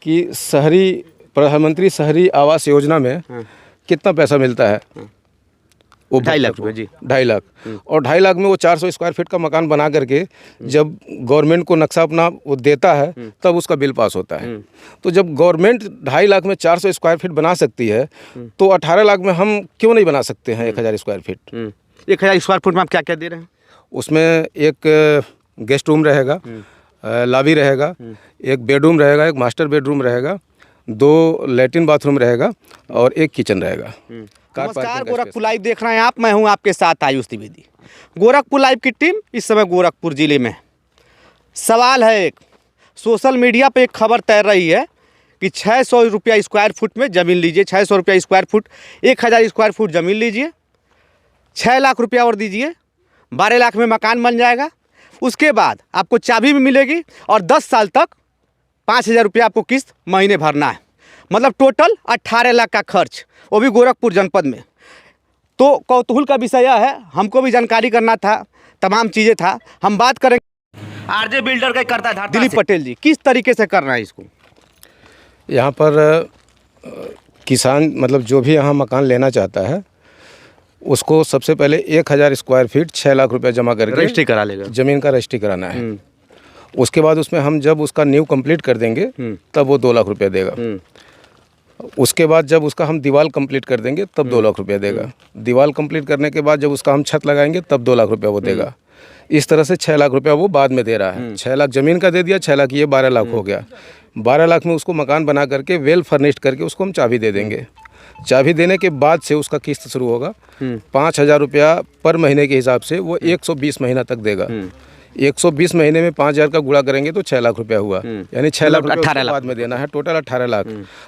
कि प्रधानमंत्री शहरी आवास योजना में कितना पैसा मिलता है। वो 2.5 लाख रुपये जी। 2.5 लाख। और 2.5 लाख में वो 400 स्क्वायर फीट का मकान बना करके जब गवर्नमेंट को नक्शा अपना वो देता है तब उसका बिल पास होता है। तो जब गवर्नमेंट 2.5 लाख में 400 स्क्वायर फीट बना सकती है तो 18 लाख में हम क्यों नहीं बना सकते हैं 1000 स्क्वायर फीट। 1000 स्क्वायर फुट में आप क्या क्या दे रहे हैं? उसमें एक गेस्ट रूम रहेगा, लॉबी रहेगा, एक बेडरूम रहेगा, एक मास्टर बेडरूम रहेगा, 2 लैट्रिन बाथरूम रहेगा और एक किचन रहेगा। नमस्कार, गोरखपुर लाइव देख रहे हैं आप। मैं हूं आपके साथ आयुष त्रिवेदी। गोरखपुर लाइव की टीम इस समय गोरखपुर ज़िले में। सवाल है एक, सोशल मीडिया पे एक खबर तैर रही है कि 600 रुपया स्क्वायर फुट में ज़मीन लीजिए, 600 रुपया स्क्वायर फुट, 1000 स्क्वायर फुट ज़मीन लीजिए, 6 लाख रुपया और दीजिए, 12 लाख में मकान बन जाएगा। उसके बाद आपको चाबी भी मिलेगी और 10 साल तक 5000 रुपया आपको किस्त महीने भरना है। मतलब टोटल 18 लाख का खर्च, वो भी गोरखपुर जनपद में। तो कौतूहल का विषय यह है, हमको भी जानकारी करना था, तमाम चीज़ें था। हम बात करेंगे आरजे बिल्डर का करता है दिलीप पटेल जी, किस तरीके से कर रहा है इसको। यहाँ पर किसान मतलब जो भी यहाँ मकान लेना चाहता है उसको सबसे पहले 1000 स्क्वायर फीट 6 लाख रुपया जमा करके रजिस्ट्री करा लेगा। ज़मीन का रजिस्ट्री कराना है। उसके बाद उसमें हम जब उसका नींव कंप्लीट कर देंगे तब वो 2 लाख रुपया देगा। उसके बाद जब उसका हम दीवार कंप्लीट कर देंगे तब 2 लाख रुपया देगा। दीवार कंप्लीट करने के बाद जब उसका हम छत लगाएंगे तब 2 लाख रुपया वो देगा। इस तरह से 6 लाख रुपया वो बाद में दे रहा है। 6 लाख ज़मीन का दे दिया, 6 लाख ये 12 लाख हो गया। 12 लाख में उसको मकान बना करके वेल फर्निश्ड करके उसको हम चाबी दे देंगे। चाबी देने के बाद से उसका किस्त शुरू होगा। 5000 रुपया पर महीने के हिसाब से वो 120 महीना तक देगा। 120 महीने में 5000 का गुणा करेंगे तो 6 लाख रुपया हुआ। यानी 6 लाख रुपया बाद में देना है। टोटल 18 लाख।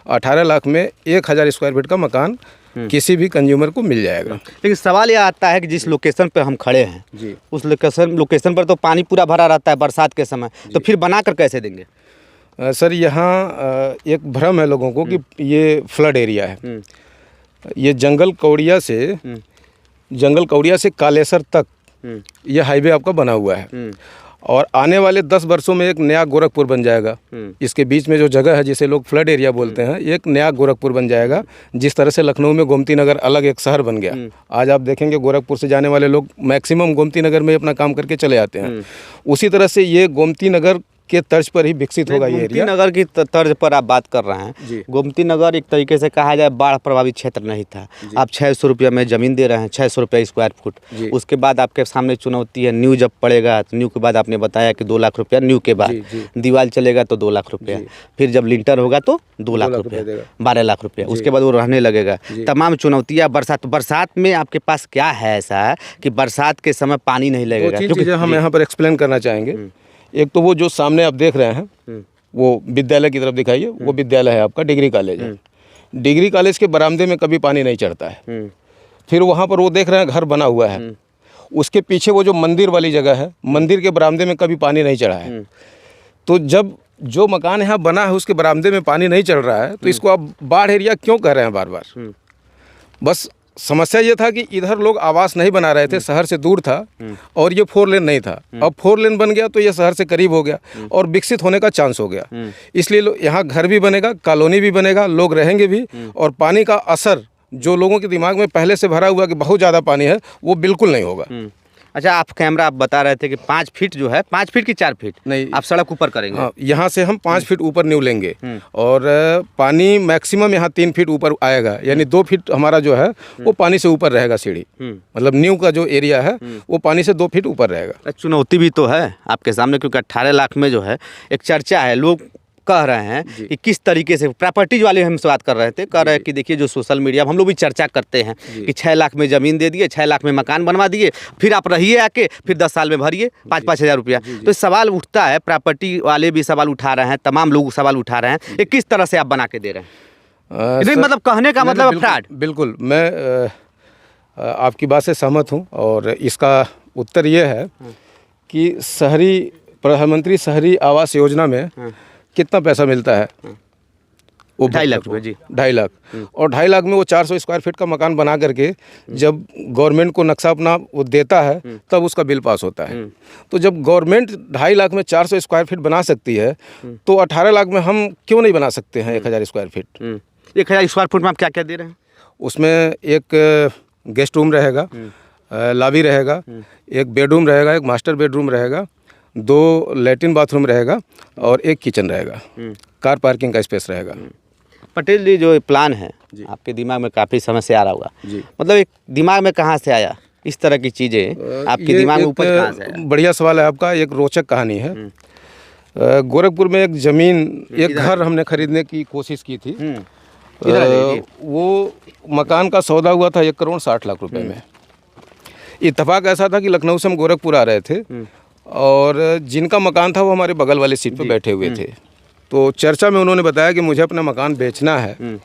18 लाख में 1000 स्क्वायर फीट का मकान किसी भी कंज्यूमर को मिल जाएगा। लेकिन सवाल यह आता है कि जिस लोकेशन पे हम खड़े हैं जी, उस लोकेशन पर तो पानी पूरा भरा रहता है बरसात के समय, तो फिर बना कर कैसे देंगे? सर यहाँ एक भ्रम है लोगों को कि ये फ्लड एरिया है। ये जंगल कौड़िया से कालेसर तक ये हाईवे आपका बना हुआ है और आने वाले 10 वर्षों में एक नया गोरखपुर बन जाएगा। इसके बीच में जो जगह है जिसे लोग फ्लड एरिया बोलते हैं, एक नया गोरखपुर बन जाएगा। जिस तरह से लखनऊ में गोमती नगर अलग एक शहर बन गया, आज आप देखेंगे गोरखपुर से जाने वाले लोग मैक्सिमम गोमती नगर में अपना काम करके चले आते हैं। उसी तरह से ये गोमती नगर के तर्ज पर ही विकसित होगा ये एरिया। गोमती नगर की तर्ज पर आप बात कर रहे हैं। गोमती नगर एक तरीके से कहा जाए बाढ़ प्रभावित क्षेत्र नहीं था। आप 600 रुपया में ज़मीन दे रहे हैं, 600 रुपया स्क्वायर फुट। उसके बाद आपके सामने चुनौती है, न्यू जब पड़ेगा तो न्यू के बाद आपने बताया कि 2 लाख रुपया न्यू के बाद, दीवार चलेगा तो 2 लाख रुपया, फिर जब लिंटर होगा तो 2 लाख रुपया, 12 लाख रुपया, उसके बाद वो रहने लगेगा। तमाम चुनौतियाँ बरसात में आपके पास क्या है ऐसा कि बरसात के समय पानी नहीं लगेगा? क्योंकि हम यहाँ पर एक्सप्लेन करना चाहेंगे। एक तो वो जो सामने आप देख रहे हैं वो विद्यालय की तरफ दिखाइए, वो विद्यालय है आपका, डिग्री कॉलेज है। डिग्री कॉलेज के बरामदे में कभी पानी नहीं चढ़ता है। फिर वहाँ पर वो देख रहे हैं घर बना हुआ है, उसके पीछे वो जो मंदिर वाली जगह है, मंदिर के बरामदे में कभी पानी नहीं चढ़ा है। तो जब जो मकान यहाँ बना है उसके बरामदे में पानी नहीं चढ़ रहा है तो इसको आप बाढ़ एरिया क्यों कह रहे हैं बार बार? बस समस्या ये था कि इधर लोग आवास नहीं बना रहे थे, शहर से दूर था और ये 4 लेन नहीं था। अब 4 लेन बन गया तो ये शहर से करीब हो गया और विकसित होने का चांस हो गया। इसलिए यहाँ घर भी बनेगा, कॉलोनी भी बनेगा, लोग रहेंगे भी और पानी का असर जो लोगों के दिमाग में पहले से भरा हुआ कि बहुत ज़्यादा पानी है वो बिल्कुल नहीं होगा। अच्छा, आप बता रहे थे कि 5 फीट जो है, 5 फीट की 4 फीट नहीं, आप सड़क ऊपर करेंगे। हाँ, यहाँ से हम 5 फीट ऊपर नींव लेंगे और पानी मैक्सिमम यहाँ 3 फीट ऊपर आएगा। यानी 2 फीट हमारा जो है वो पानी से ऊपर रहेगा सीढ़ी। मतलब नींव का जो एरिया है वो पानी से 2 फीट ऊपर रहेगा। चुनौती भी तो है आपके सामने, क्योंकि 18 लाख में जो है एक चर्चा है, लोग कह रहे हैं कि किस तरीके से प्रॉपर्टीज वाले हमसे बात कर रहे थे, कह रहे हैं कि देखिए जो सोशल मीडिया हम लोग भी चर्चा करते हैं कि 6 लाख में ज़मीन दे दिए, 6 लाख में मकान बनवा दिए, फिर आप रहिए आके, फिर 10 साल में भरिए 5-5 हज़ार रुपया। तो सवाल उठता है, प्रॉपर्टी वाले भी सवाल उठा रहे हैं, तमाम लोग सवाल उठा रहे हैं, ये किस तरह से आप बना के दे रहे हैं? मतलब कहने का मतलब फ्रॉड। बिल्कुल, मैं आपकी बात से सहमत हूँ और इसका उत्तर ये है कि प्रधानमंत्री शहरी आवास योजना में कितना पैसा मिलता है। वो 2.5 लाख रुपए जी। 2.5 लाख। और 2.5 लाख में वो 400 स्क्वायर फीट का मकान बना करके जब गवर्नमेंट को नक्शा अपना वो देता है तब उसका बिल पास होता है। तो जब गवर्नमेंट 2.5 लाख में 400 स्क्वायर फीट बना सकती है तो 18 लाख में हम क्यों नहीं बना सकते हैं 1000 स्क्वायर फीट। 1000 स्क्वायर फुट में आप क्या क्या दे रहे हैं? उसमें एक गेस्ट रूम रहेगा, लॉबी रहेगा, एक बेडरूम रहेगा, एक मास्टर बेडरूम रहेगा, 2 लैट्रिन बाथरूम रहेगा और एक किचन रहेगा, कार पार्किंग का स्पेस रहेगा। पटेल जी, जो प्लान है आपके दिमाग में काफ़ी समय से आ रहा होगा जी। मतलब एक दिमाग में कहाँ से आया इस तरह की चीज़ें आपके दिमाग में उपज कहाँ से आया? बढ़िया सवाल है आपका। एक रोचक कहानी है। गोरखपुर में एक ज़मीन, एक घर हमने खरीदने की कोशिश की थी। वो मकान का सौदा हुआ था 1,60,00,000 रुपए में। इत्तेफाक ऐसा था कि लखनऊ से हम गोरखपुर आ रहे थे और जिनका मकान था वो हमारे बगल वाले सीट पे बैठे हुए थे। तो चर्चा में उन्होंने बताया कि मुझे अपना मकान बेचना है।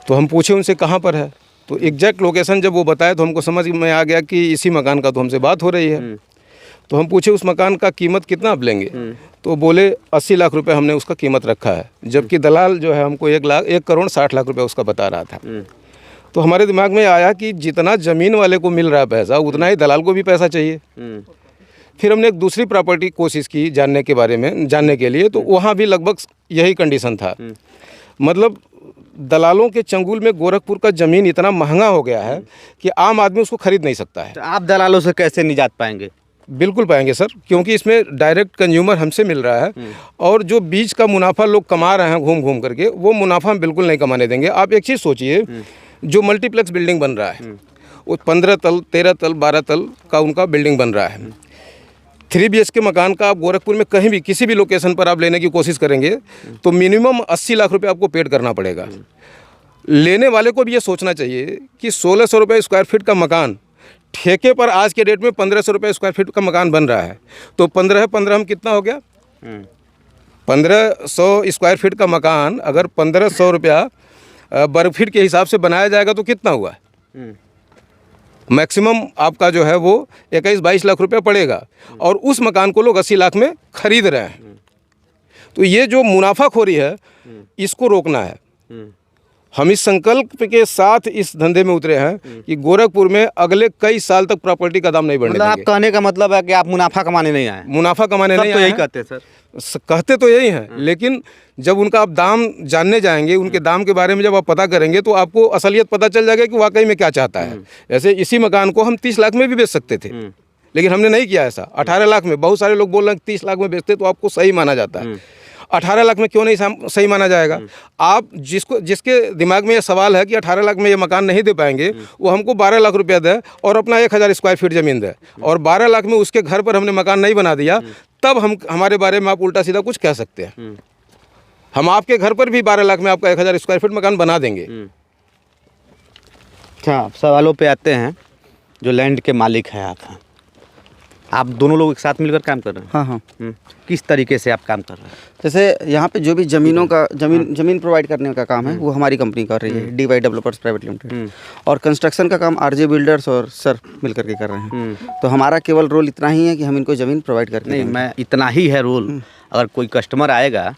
तो हम पूछे उनसे कहाँ पर है, तो एग्जैक्ट लोकेशन जब वो बताया तो हमको समझ में आ गया कि इसी मकान का तो हमसे बात हो रही है। तो हम पूछे उस मकान का कीमत कितना आप लेंगे, तो बोले 80 लाख रुपए हमने उसका कीमत रखा है, जबकि दलाल जो है हमको 1,60,00,000 रुपए उसका बता रहा था। तो हमारे दिमाग में आया कि जितना ज़मीन वाले को मिल रहा है पैसा उतना ही दलाल को भी पैसा चाहिए। फिर हमने एक दूसरी प्रॉपर्टी कोशिश की जानने के लिए, तो वहाँ भी लगभग यही कंडीशन था। मतलब दलालों के चंगुल में गोरखपुर का ज़मीन इतना महंगा हो गया है कि आम आदमी उसको खरीद नहीं सकता है। तो आप दलालों से कैसे निजात पाएंगे? बिल्कुल पाएंगे सर, क्योंकि इसमें डायरेक्ट कंज्यूमर हमसे मिल रहा है और जो बीच का मुनाफा लोग कमा रहे हैं घूम घूम करके, वो मुनाफा हम बिल्कुल नहीं कमाने देंगे। आप एक चीज़ सोचिए, जो मल्टीप्लेक्स बिल्डिंग बन रहा है वो 15 तल, 13 तल, 12 तल का उनका बिल्डिंग बन रहा है। 3 BHK मकान का आप गोरखपुर में कहीं भी किसी भी लोकेशन पर आप लेने की कोशिश करेंगे तो मिनिमम 80 लाख रुपए आपको पेड करना पड़ेगा। लेने वाले को भी ये सोचना चाहिए कि 1,600 रुपये स्क्वायर फीट का मकान ठेके पर आज के डेट में 1,500 रुपये स्क्वायर फीट का मकान बन रहा है। तो 15 हम कितना हो गया, 1,500 स्क्वायर फीट का मकान अगर 1,500 रुपया वर्ग फीट के हिसाब से बनाया जाएगा तो कितना हुआ? मैक्सिमम आपका जो है वो 21-22 लाख रुपया पड़ेगा और उस मकान को लोग 80 लाख में खरीद रहे हैं। तो ये जो मुनाफाखोरी है इसको रोकना है। हम इस संकल्प के साथ इस धंधे में उतरे हैं कि गोरखपुर में अगले कई साल तक प्रॉपर्टी का दाम नहीं बढ़ने मतलब आप देंगे। कहने का मतलब है कि आप मुनाफा कमाने नहीं आए? मुनाफा कमाने सब नहीं तो आए यही हैं। कहते हैं सर। कहते तो यही हैं, लेकिन जब उनका आप दाम जानने जाएंगे, उनके दाम के बारे में जब आप पता करेंगे तो आपको असलियत पता चल जाएगा कि वाकई में क्या चाहता है। जैसे इसी मकान को हम 30 लाख में भी बेच सकते थे, लेकिन हमने नहीं किया ऐसा। 18 लाख में, बहुत सारे लोग बोल रहे हैं 30 लाख में बेचते तो आपको सही माना जाता है। 18 लाख में क्यों नहीं सही माना जाएगा? आप जिसके दिमाग में ये सवाल है कि 18 लाख में ये मकान नहीं दे पाएंगे, वो हमको 12 लाख रुपया दे और अपना 1,000 स्क्वायर फीट ज़मीन दे, और 12 लाख में उसके घर पर हमने मकान नहीं बना दिया, तब हमारे बारे में आप उल्टा सीधा कुछ कह सकते हैं। हम आपके घर पर भी 12 लाख में आपका 1,000 स्क्वायर फीट मकान बना देंगे। अच्छा, सवालों पे आते हैं। जो लैंड के मालिक हैं आप दोनों लोग एक साथ मिलकर काम कर रहे हैं? हाँ हाँ। किस तरीके से आप काम कर रहे हैं? जैसे यहाँ पे जो भी ज़मीन प्रोवाइड करने का काम है वो हमारी कंपनी कर रही है, DY डेवलपर्स प्राइवेट लिमिटेड। और कंस्ट्रक्शन का काम RJ बिल्डर्स और सर मिल करके कर रहे हैं। तो हमारा केवल रोल इतना ही है कि हम इनको ज़मीन प्रोवाइड करके नहीं, देंगे। मैं इतना ही है रोल। अगर कोई कस्टमर आएगा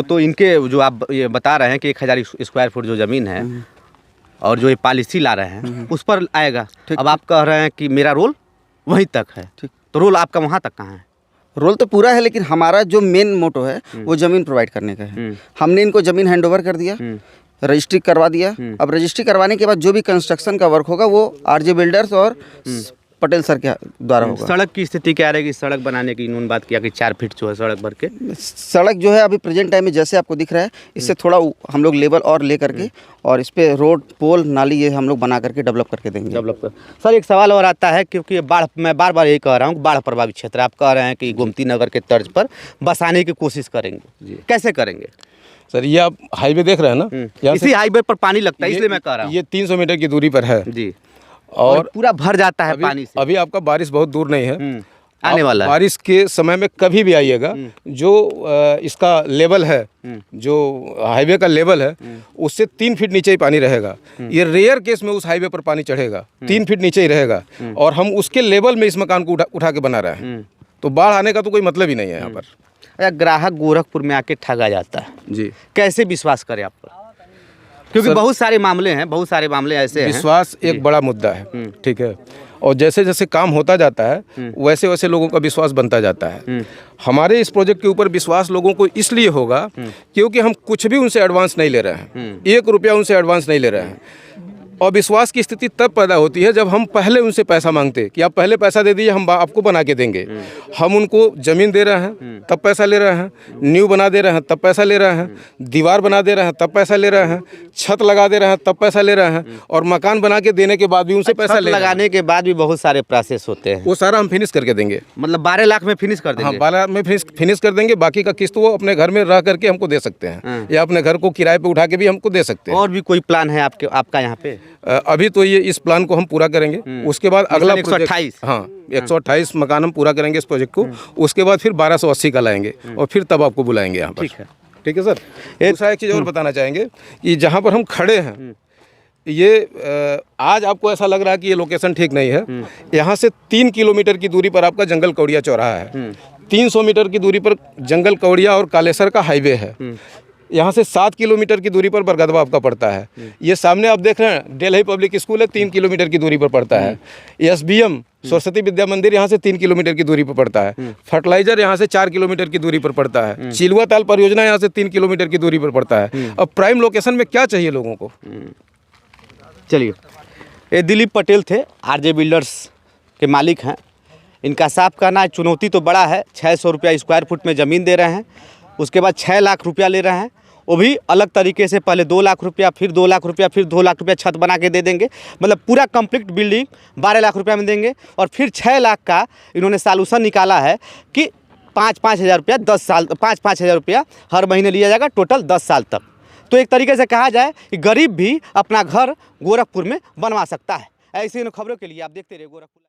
तो इनके जो आप ये बता रहे हैं कि 1,000 स्क्वायर फुट जो ज़मीन है और जो ये पॉलिसी ला रहे हैं उस पर आएगा। अब आप कह रहे हैं कि मेरा रोल वहीं तक है, तो रोल आपका वहाँ तक कहाँ है? रोल तो पूरा है, लेकिन हमारा जो मेन मोटो है वो ज़मीन प्रोवाइड करने का है। हमने इनको ज़मीन हैंडओवर कर दिया, रजिस्ट्री करवा दिया। अब रजिस्ट्री करवाने के बाद जो भी कंस्ट्रक्शन का वर्क होगा वो RJ बिल्डर्स और पटेल सर के द्वारा होगा। सड़क की स्थिति क्या रहेगी? सड़क बनाने की इन्होंने बात किया कि 4 फीट जो है सड़क भर के। सड़क जो है अभी प्रेजेंट टाइम में जैसे आपको दिख रहा है, इससे थोड़ा हम लोग लेवल और ले करके और इस पे रोड, पोल, नाली ये हम लोग बना करके डेवलप करके देंगे। सर, एक सवाल और आता है, क्योंकि मैं बार बार यही कह रहा हूँ, बाढ़ प्रभावित क्षेत्र आप कह रहे हैं कि गोमती नगर के तर्ज पर बसाने की कोशिश करेंगे, कैसे करेंगे? सर, ये आप हाईवे देख रहे हैं ना, यहाँ से इसी हाईवे पर पानी लगता है, इसलिए मैं कह रहा हूँ। ये 300 मीटर की दूरी पर है जी, और पूरा भर जाता है पानी से। अभी आपका बारिश बहुत दूर नहीं है, आने वाला है। बारिश के समय में कभी भी आइएगा, जो इसका लेवल है, जो हाईवे का लेवल है, उससे 3 फीट नीचे ही पानी रहेगा। ये रेयर केस में उस हाईवे पर पानी चढ़ेगा, 3 फीट नीचे ही रहेगा, और हम उसके लेवल में इस मकान को उठा के बना रहे हैं। तो बाढ़ आने का तो कोई मतलब ही नहीं है यहाँ पर। या ग्राहक गोरखपुर में आके ठगा जाता है, जी, कैसे विश्वास करें आप पर? क्योंकि बहुत सारे मामले हैं, बहुत सारे मामले ऐसे हैं। विश्वास एक बड़ा मुद्दा है, ठीक है, और जैसे जैसे काम होता जाता है वैसे वैसे लोगों का विश्वास बनता जाता है। हमारे इस प्रोजेक्ट के ऊपर विश्वास लोगों को इसलिए होगा क्योंकि हम कुछ भी उनसे एडवांस नहीं ले रहे हैं, 1 रुपया उनसे एडवांस नहीं ले रहे हैं। और विश्वास की स्थिति तब पैदा होती है जब हम पहले उनसे पैसा मांगते कि आप पहले पैसा दे दीजिए, हम आपको बना के देंगे। हम उनको ज़मीन दे रहे हैं तब पैसा ले रहे हैं, न्यू बना दे रहे हैं तब पैसा ले रहे हैं, दीवार बना दे रहे हैं तब पैसा ले रहे हैं, छत लगा दे रहे हैं तब पैसा ले रहे हैं, और मकान बना के देने के बाद भी उनसे पैसा ले रहे हैं। लगाने के बाद भी बहुत सारे प्रोसेस होते हैं, वो सारा हम फिनिश करके देंगे। मतलब 12 लाख में फिनिश कर देंगे। हाँ, 12 में फिनिश कर देंगे। बाकी का किस्त वो अपने घर में रह करके हमको दे सकते हैं, या अपने घर को किराए पे उठा के भी हमको दे सकते हैं। और भी कोई प्लान है आपका यहाँ पे? अभी तो ये इस प्लान को हम पूरा करेंगे, उसके बाद अगला 128। हाँ, 128 मकान हम पूरा करेंगे इस प्रोजेक्ट को, उसके बाद फिर 1280 का लाएंगे और फिर तब आपको बुलाएंगे यहाँ पर। ठीक है सर। दूसरा एक चीज़ और बताना चाहेंगे कि जहाँ पर हम खड़े हैं ये आज आपको ऐसा लग रहा है कि ये लोकेशन ठीक नहीं है। यहाँ से 3 किलोमीटर की दूरी पर आपका जंगल कौड़िया चौराहा है, 300 मीटर की दूरी पर जंगल कौड़िया और कालेसर का हाईवे है। यहाँ से 7 किलोमीटर की दूरी पर बरगदवा आपका पड़ता है। ये सामने आप देख रहे हैं डेल्ही पब्लिक स्कूल है, 3 किलोमीटर की दूरी पर पड़ता है। SBM सरस्वती विद्या मंदिर यहाँ से 3 किलोमीटर की दूरी पर पड़ता है। फर्टिलाइजर यहाँ से 4 किलोमीटर की दूरी पर पड़ता है। चिलुआ ताल परियोजना यहाँ से 3 किलोमीटर की दूरी पर पड़ता है। अब प्राइम लोकेशन में क्या चाहिए लोगों को? चलिए, ये दिलीप पटेल थे, RJ बिल्डर्स के मालिक हैं। इनका साफ कहना है चुनौती तो बड़ा है, 600 रुपया स्क्वायर फुट में ज़मीन दे रहे हैं, उसके बाद 6 लाख रुपया ले रहे हैं, वो भी अलग तरीके से। पहले 2 लाख रुपया, फिर 2 लाख रुपया, फिर 2 लाख रुपया छत बना के दे देंगे। मतलब पूरा कंप्लीट बिल्डिंग 12 लाख रुपया में देंगे, और फिर 6 लाख का इन्होंने सॉल्यूशन निकाला है कि 5-5 हज़ार रुपया 10 साल, 5-5 हज़ार रुपया हर महीने लिया जाएगा, टोटल 10 साल तक। तो एक तरीके से कहा जाए कि गरीब भी अपना घर गोरखपुर में बनवा सकता है। ऐसी इन खबरों के लिए आप देखते रहिए गोरखपुर।